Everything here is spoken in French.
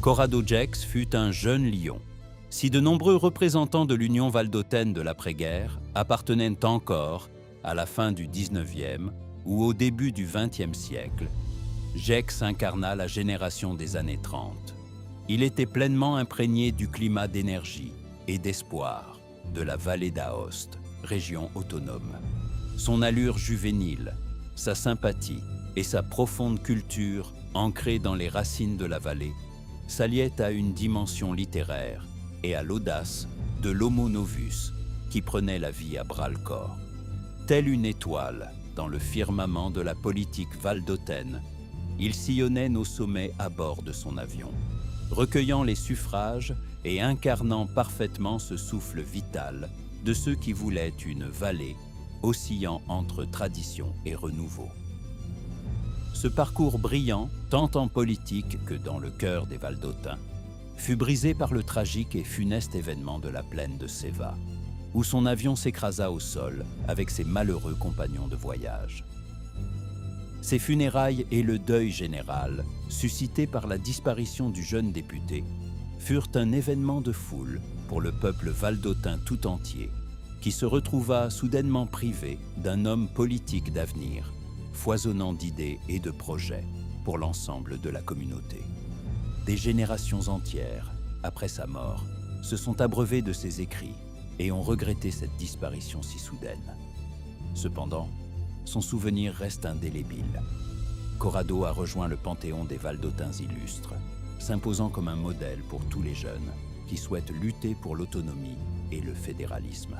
Corrado Gex fut un jeune lion. Si de nombreux représentants de l'Union valdôtaine de l'après-guerre appartenaient encore, à la fin du XIXe ou au début du XXe siècle, Gex incarna la génération des années 30. Il était pleinement imprégné du climat d'énergie et d'espoir de la vallée d'Aoste, région autonome. Son allure juvénile, sa sympathie et sa profonde culture ancrée dans les racines de la vallée s'alliaient à une dimension littéraire et à l'audace de l'homo novus qui prenait la vie à bras-le-corps. Telle une étoile dans le firmament de la politique valdôtaine, il sillonnait nos sommets à bord de son avion, recueillant les suffrages et incarnant parfaitement ce souffle vital de ceux qui voulaient une vallée oscillant entre tradition et renouveau. Ce parcours brillant, tant en politique que dans le cœur des Valdôtains, fut brisé par le tragique et funeste événement de la plaine de Céva, où son avion s'écrasa au sol avec ses malheureux compagnons de voyage. Ces funérailles et le deuil général, suscités par la disparition du jeune député, furent un événement de foule pour le peuple valdôtain tout entier, qui se retrouva soudainement privé d'un homme politique d'avenir, foisonnant d'idées et de projets pour l'ensemble de la communauté. Des générations entières, après sa mort, se sont abreuvées de ses écrits et ont regretté cette disparition si soudaine. Cependant, son souvenir reste indélébile. Corrado a rejoint le panthéon des Valdôtains illustres, s'imposant comme un modèle pour tous les jeunes qui souhaitent lutter pour l'autonomie et le fédéralisme.